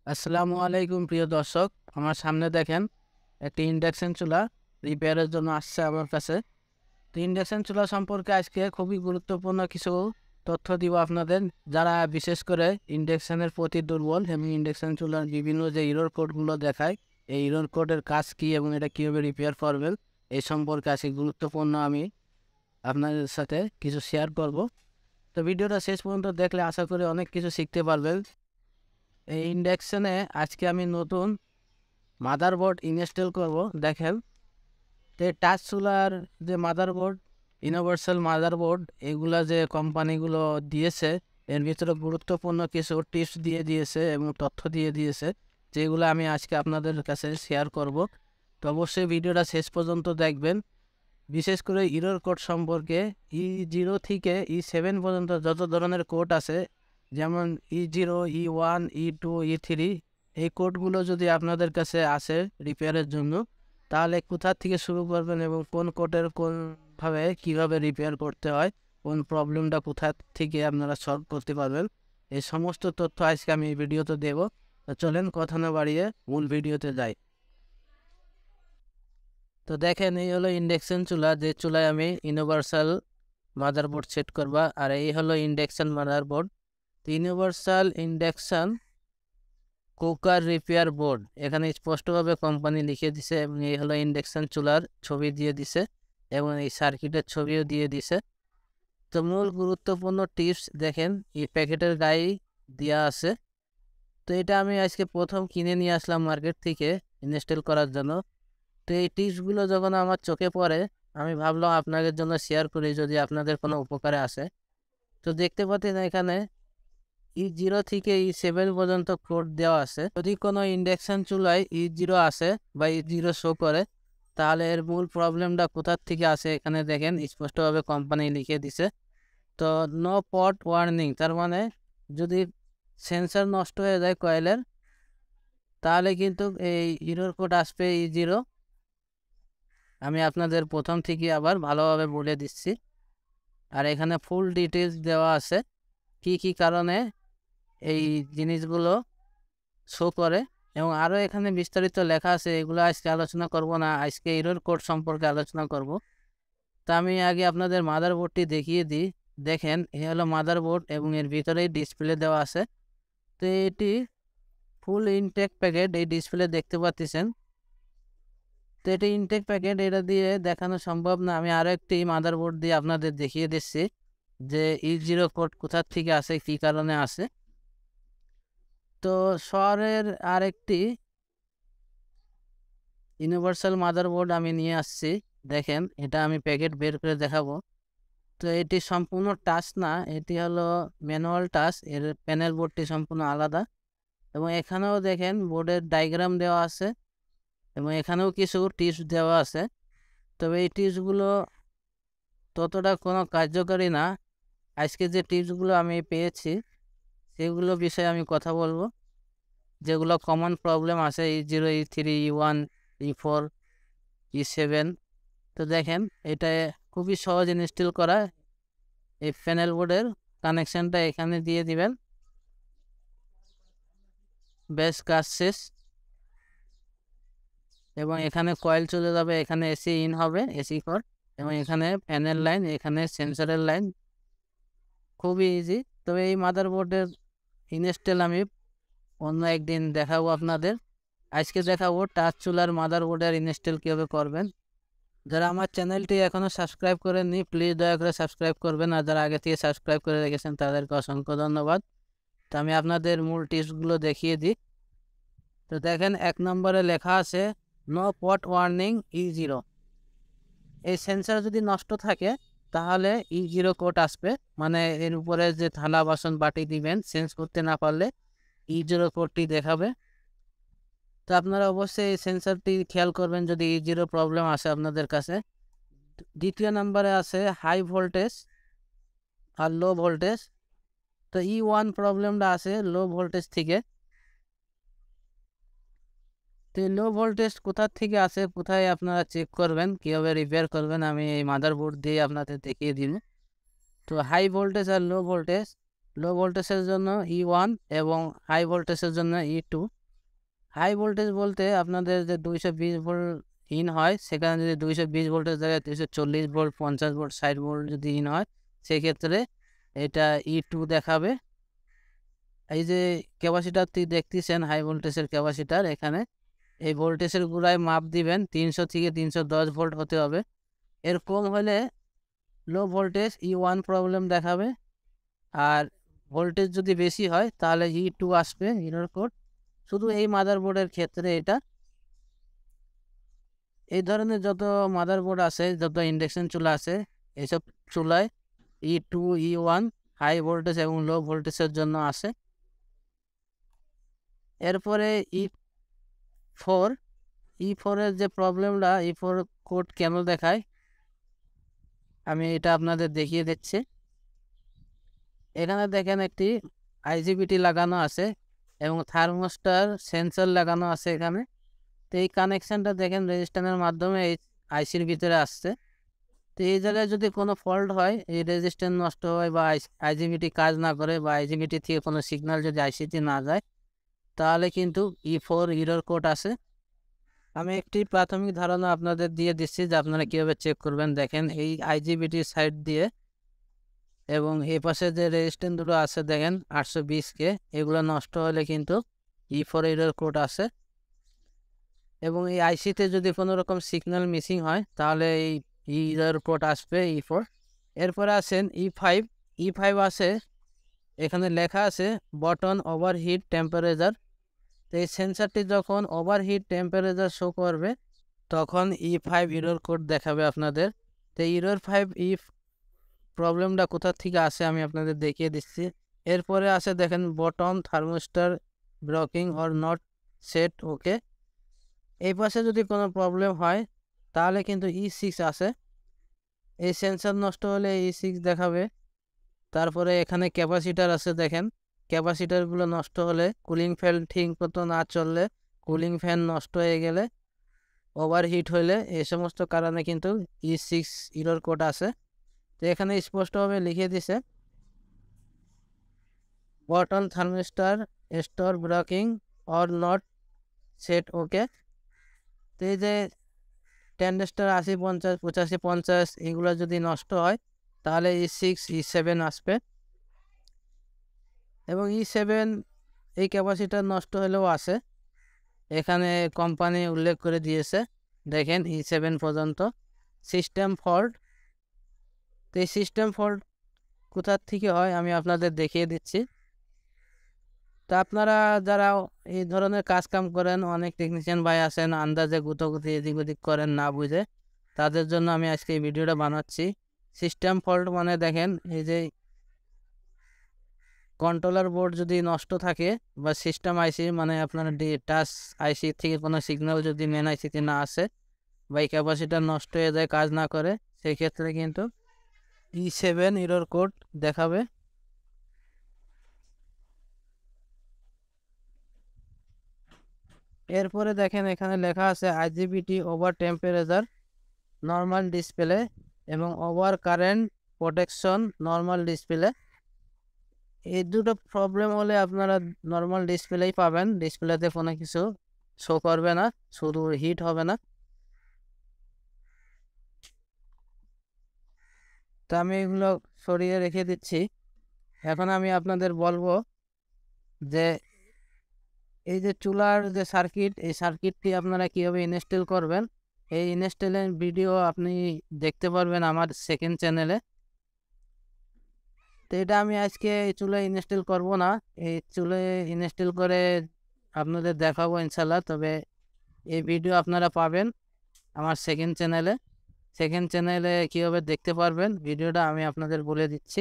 আসসালামু আলাইকুম প্রিয় দর্শক, আমার সামনে দেখেন একটি ইন্ডাকশন চুলা রিপেয়ারের জন্য আসছে আমার কাছে। তো ইন্ডাকশন চুলা সম্পর্কে আজকে খুবই গুরুত্বপূর্ণ কিছু তথ্য দিব আপনাদের, যারা বিশেষ করে ইন্ডাকশনের প্রতি দুর্বল এবং ইন্ডাকশন চুলার বিভিন্ন যে ইরর কোডগুলো দেখায়, এই ইরর কোডের কাজ কী এবং এটা কীভাবে রিপেয়ার করবেন এই সম্পর্কে আজকে গুরুত্বপূর্ণ আমি আপনাদের সাথে কিছু শেয়ার করব। তো ভিডিওটা শেষ পর্যন্ত দেখলে আশা করি অনেক কিছু শিখতে পারবেন। এই ইন্ডাকশনে আজকে আমি নতুন মাদারবোর্ড ইনস্টল করব। দেখেন, তো টাচ চুলার যে মাদারবোর্ড, ইউনিভার্সাল মাদারবোর্ড, এগুলা যে কোম্পানিগুলো দিয়েছে, এর ভিতরে গুরুত্বপূর্ণ কিছু টিপস দিয়ে দিয়েছে এবং তথ্য দিয়ে দিয়েছে, যেগুলো আমি আজকে আপনাদের কাছে শেয়ার করব। তো অবশ্যই ভিডিওটা শেষ পর্যন্ত দেখবেন। বিশেষ করে ইরর কোড সম্পর্কে, E0 থেকে E7 পর্যন্ত যত ধরনের কোড আছে, যেমন E0, E1, E2, E3, এই কোডগুলো যদি আপনাদের কাছে আসে রিপেয়ারের জন্য, তাহলে কোথা থেকে শুরু করবেন এবং কোন কোডের কোনভাবে কীভাবে রিপেয়ার করতে হয়, কোন প্রবলেমটা কোথা থেকে আপনারা সলভ করতে পারবেন, এই সমস্ত তথ্য আজকে আমি এই ভিডিওতে দেব। তো চলেন কথা না বাড়িয়ে মূল ভিডিওতে যাই। তো দেখেন, এই হলো ইন্ডাকশন চুলা, যে চুলায় আমি ইউনিভার্সাল মাদারবোর্ড সেট করবা, আর এই হলো ইন্ডাকশন মাদারবোর্ড। তো universal induction cooker repair board, এখানে স্পষ্টভাবে কোম্পানি লিখে দিছে এবং এই হলো ইন্ডাকশন চুলার ছবি দিয়ে দিছে এবং এই সার্কিটের ছবিও দিয়ে দিছে। তো মূল গুরুত্বপূর্ণ টিপস দেখেন, এই প্যাকেটের গায়ে দেওয়া আছে। তো এটা আমি আজকে প্রথম কিনে নিয়ে আসলাম মার্কেট থেকে ইনস্টল করার জন্য। তো এই টিপসগুলো যখন আমার চোখে পড়ে, আমি ভাবলাম আপনাদের জন্য শেয়ার করি, যদি আপনাদের কোনো উপকারে আসে। তো দেখতে পাচ্ছেন এখানে E0 থেকে E7 পর্যন্ত কোড দেওয়া আছে। যদি কোনো ইন্ডাকশন চুলায় E0 আসে বা E0 শো করে, তাহলে এর মূল প্রবলেমটা কোথার থেকে আসে এখানে দেখেন স্পষ্টভাবে কোম্পানি লিখে দিছে। তো নো পট ওয়ার্নিং, তার মানে যদি সেন্সর নষ্ট হয়ে যায় কয়েলের, তাহলে কিন্তু এই ইরর কোড আসবে E0। আমি আপনাদের প্রথম থেকে আবার ভালোভাবে বলে দিচ্ছি, আর এখানে ফুল ডিটেলস দেওয়া আছে কি কি কারণে এই জিনিসগুলো শো করে, এবং আরও এখানে বিস্তারিত লেখা আছে। এগুলো আজকে আলোচনা করব না, আজকে এরর কোড সম্পর্কে আলোচনা করব। তা আমি আগে আপনাদের মাদারবোর্ডটি দেখিয়ে দিই। দেখেন, এ হলো মাদারবোর্ড এবং এর ভিতরেই ডিসপ্লে দেওয়া আছে। তো এটি ফুল ইনটেক প্যাকেট, এই ডিসপ্লে দেখতে পাচ্ছেন। তো এটা ইনটেক প্যাকেট, এটা দিয়ে দেখানো সম্ভব না। আমি আরও একটি মাদারবোর্ড দিয়ে আপনাদের দেখিয়ে দিচ্ছি যে E0 কোড কোথার থেকে আসে, কী কারণে আসে। তো শহরের আরেকটি ইউনিভার্সাল মাদারবোর্ড আমি নিয়ে আসছি। দেখেন, এটা আমি প্যাকেট বের করে দেখাবো। তো এটি সম্পূর্ণ টাচ না, এটি হলো ম্যানুয়াল টাচ, এর প্যানেল বোর্ডটি সম্পূর্ণ আলাদা। এবং এখানেও দেখেন বোর্ডের ডায়াগ্রাম দেওয়া আছে এবং এখানেও কিছু টিপস দেওয়া আছে। তবে এই টিপসগুলো ততটা কোনো কার্যকারী না। আজকে যে টিপসগুলো আমি পেয়েছি সেগুলো বিষয়ে আমি কথা বলবো, যেগুলো কমন প্রবলেম আছে E0, E3, E1, E4, E7। তো দেখেন, এটা খুবই সহজ ইনস্টল করা। এই প্যানেল বোর্ডের কানেকশানটা এখানে দিয়ে দিবেন, বেশ কাজ শেষ। এবং এখানে কয়েল চলে যাবে, এখানে এসি ইন হবে, এসি কর, এবং এখানে প্যানেল লাইন, এখানে সেন্সরের লাইন, খুবই ইজি। তবে এই মাদারবোর্ডের ইনস্টল আমি অন্য একদিন দেখাবো আপনাদের। আজকে দেখাবো টাচ চুলার মাদারবোর্ডের ইনস্টল কীভাবে করবেন। যারা আমার চ্যানেলটি এখনও সাবস্ক্রাইব করেননি, প্লিজ দয়া করে সাবস্ক্রাইব করবেন, আর যারা আগে থেকে সাবস্ক্রাইব করে রেখেছেন তাদেরকে অসংখ্য ধন্যবাদ। তো আমি আপনাদের মূল টিপসগুলো দেখিয়ে দিই। তো দেখেন, 1 নম্বরে লেখা আছে নো পট ওয়ার্নিং E0। এই সেন্সর যদি নষ্ট থাকে তাহলে E0 কোড আসবে, মানে এর উপরে যে থালা বাসন বাটি দিবেন সেন্স করতে না পারলে E0 কোডটি দেখাবে। তো আপনারা অবশ্যই এই সেন্সরটি খেয়াল করবেন যদি E0 প্রবলেম আসে আপনাদের কাছে। দ্বিতীয় নম্বরে আছে হাই ভোল্টেজ আর লো ভোল্টেজ। তো E1 প্রবলেমটা আসে লো ভোল্টেজ থেকে। তো লো ভোল্টেজ কোথা থেকে আসে, কোথায় আপনারা চেক করবেন, কীভাবে রিপেয়ার করবেন, আমি এই মাদারবোর্ড দিয়ে আপনাদের দেখিয়ে দিন। তো হাই ভোল্টেজ আর লো ভোল্টেজ, লো ভোল্টেজের জন্য E1 এবং হাই ভোল্টেজের জন্য E2। হাই ভোল্টেজ বলতে আপনাদের যে 220 ভোল্ট ইন হয়, সেখানে যদি 220 ভোল্টের জায়গায় 240 ভোল্ট, 50 ভোল্ট, 60 ভোল্ট যদি ইন হয়, সেক্ষেত্রে এটা E2 দেখাবে। এই যে ক্যাপাসিটারটি দেখতেছেন, হাই ভোল্টেজের ক্যাপাসিটার, এখানে এই ভোল্টেজের গুড়ায় মাপ দিবেন 300 থেকে 310 ভোল্ট হতে হবে। এর কম হলে লো ভোল্টেজ E1 প্রবলেম দেখাবে, আর ভোল্টেজ যদি বেশি হয় তাহলে E2 আসবে, এরর কোড। শুধু এই মাদারবোর্ডের ক্ষেত্রে এটা। এই ধরনের যত মাদারবোর্ড আছে, যত ইন্ডাকশন চুলা আছে, এইসব চুলায় E2, E1 হাই ভোল্টেজ এবং লো ভোল্টেজের জন্য আসে। এরপরে E4, E4-এর যে প্রবলেমটা, E4 কোড কেন দেখায় আমি এটা আপনাদের দেখিয়ে দিচ্ছি। এখানে দেখেন একটি IGBT লাগানো আছে এবং থার্মোস্টার সেন্সর লাগানো আছে এখানে। তো এই কানেকশানটা দেখেন রেজিস্ট্যান্সের মাধ্যমে এই আইসির ভিতরে আসছে। তো এই জায়গায় যদি কোনো ফল্ট হয়, এই রেজিস্ট্যান্স নষ্ট হয় বা IGBT কাজ না করে বা IGBT থেকে কোনো সিগন্যাল যদি আইসিতে না যায়, তাহলে কিন্তু E4 এরর কোড আসে। আমি একটি প্রাথমিক ধারণা আপনাদের দিয়ে দিচ্ছি যে আপনারা কীভাবে চেক করবেন। দেখেন এই IGBT সাইড দিয়ে এবং এই পাশে যে রেজিস্ট্যান্স দুটো আছে দেখেন 820K, এগুলো নষ্ট হলে কিন্তু E4 এরর কোড আসে। এবং এই আইসিতে যদি কোনো রকম সিগন্যাল মিসিং হয়, তাহলে এই এরর কোড আসবে E4। এরপরে আসেন E5। E5 আছে, এখানে লেখা আছে বটন ওভারহিট টেম্পারেচার। তো এই সেন্সারটি যখন ওভারহিট টেম্পারেচার শো করবে, তখন E5 এরর কোড দেখাবে আপনাদের। তো এরর 5 প্রবলেমটা কোথা থেকে আসে আমি আপনাদের দেখিয়ে দিচ্ছি। এরপরে আসে দেখেন bottom thermostat blocking or not set ওকে। এই পাশে যদি কোনো প্রবলেম হয়, তাহলে কিন্তু E6 আসে। এই সেন্সার নষ্ট হলে E6 দেখাবে। তারপরে এখানে ক্যাপাসিটার আছে দেখেন, ক্যাপাসিটারগুলো নষ্ট হলে, কুলিং ফ্যান ঠিক মতো না চললে, কুলিং ফ্যান নষ্ট হয়ে গেলে, ওভারহিট হইলে, এই সমস্ত কারণে কিন্তু E6 এরর কোড আসে। তো এখানে স্পষ্টভাবে লিখে দিছে button thermistor store blocking or not set ওকে। তো এই যে ট্যান্ডেস্টার 80, 50, 85, 50 এগুলো যদি নষ্ট হয়, তাহলে E6, E7 আসবে। এবং E7 এই ক্যাপাসিটার নষ্ট হলেও আসে, এখানে কোম্পানি উল্লেখ করে দিয়েছে দেখেন E7 পর্যন্ত। System fault. তো এই সিস্টেম ফল্ট কোথার থেকে হয় আমি আপনাদের দেখিয়ে দিচ্ছি। তো আপনারা যারা এই ধরনের কাজ কাম করেন, অনেক টেকনিশিয়ান ভাই আছেন আন্দাজে গুতোগুতি এদিক ওদিক করেন না বুঝে, তাদের জন্য আমি আজকে এই ভিডিওটা বানাচ্ছি। সিস্টেম ফল্ট মানে দেখেন এই যে কন্ট্রোলার বোর্ড যদি নষ্ট থাকে বা সিস্টেম আইসি মানে আপনার টাচ আইসি থেকে কোনো সিগন্যাল যদি মেন আইসিতে না আসে বা এই ক্যাপাসিটার নষ্ট হয়ে যায়, কাজ না করে, সেই ক্ষেত্রে কিন্তু E7 এরর কোড দেখাবে। এরপরে দেখেন এখানে লেখা আছে IGBT over temperature normal display এবং over current protection normal display. এই দুটো প্রবলেম হলে আপনারা নর্মাল ডিসপ্লেই পাবেন, ডিসপ্লেতে কোনো কিছু শো করবে না, শুধু হিট হবে না। তো আমি এগুলো সরিয়ে রেখে দিচ্ছি। এখন আমি আপনাদের বলবো যে এই যে চুলার যে সার্কিট, এই সার্কিটটি আপনারা কীভাবে ইনস্টল করবেন, এই ইনস্টলের ভিডিও আপনি দেখতে পারবেন আমার সেকেন্ড চ্যানেলে। তো এটা আমি আজকে এই চুলায় ইনস্টল করব না, এই চুলায় ইনস্টল করে আপনাদের দেখাবো ইনশাল্লাহ। তবে এই ভিডিও আপনারা পাবেন আমার সেকেন্ড চ্যানেলে। সেকেন্ড চ্যানেলে কীভাবে দেখতে পারবেন ভিডিওটা আমি আপনাদের বলে দিচ্ছি।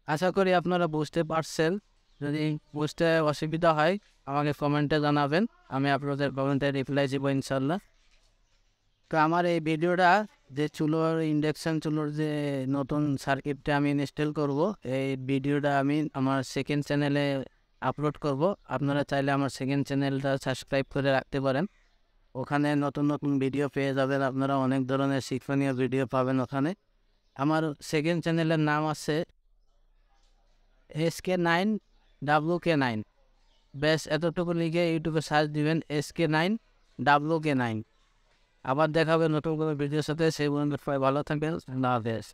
আশা করি আপনারা বুঝতে পারছেন। যদি বুঝতে অসুবিধা হয় আমাকে কমেন্টে জানাবেন, আমি আপনাদের কমেন্টে রিপ্লাই দেব ইনশাল্লাহ। তো আমার এই ভিডিওটা যে চুলোর ইন্ডাকশান চুলোর যে নতুন সার্কিটটা আমি ইনস্টল করব, এই ভিডিওটা আমি আমার সেকেন্ড চ্যানেলে আপলোড করব। আপনারা চাইলে আমার সেকেন্ড চ্যানেলটা সাবস্ক্রাইব করে রাখতে পারেন, ওখানে নতুন নতুন ভিডিও পেয়ে যাবেন আপনারা, অনেক ধরনের শিক্ষণীয় ভিডিও পাবেন ওখানে। আমার সেকেন্ড চ্যানেলের নাম আছে SK9 WK9। ব্যাস এতটুকু লিখে ইউটিউবে সার্চ দিবেন SK9 WK9। আবার দেখা হবে নতুন কোনো ভিডিওর সাথে। সেই পর্যন্ত সবাই ভালো থাকবেন। আল্লাহ হাফেজ।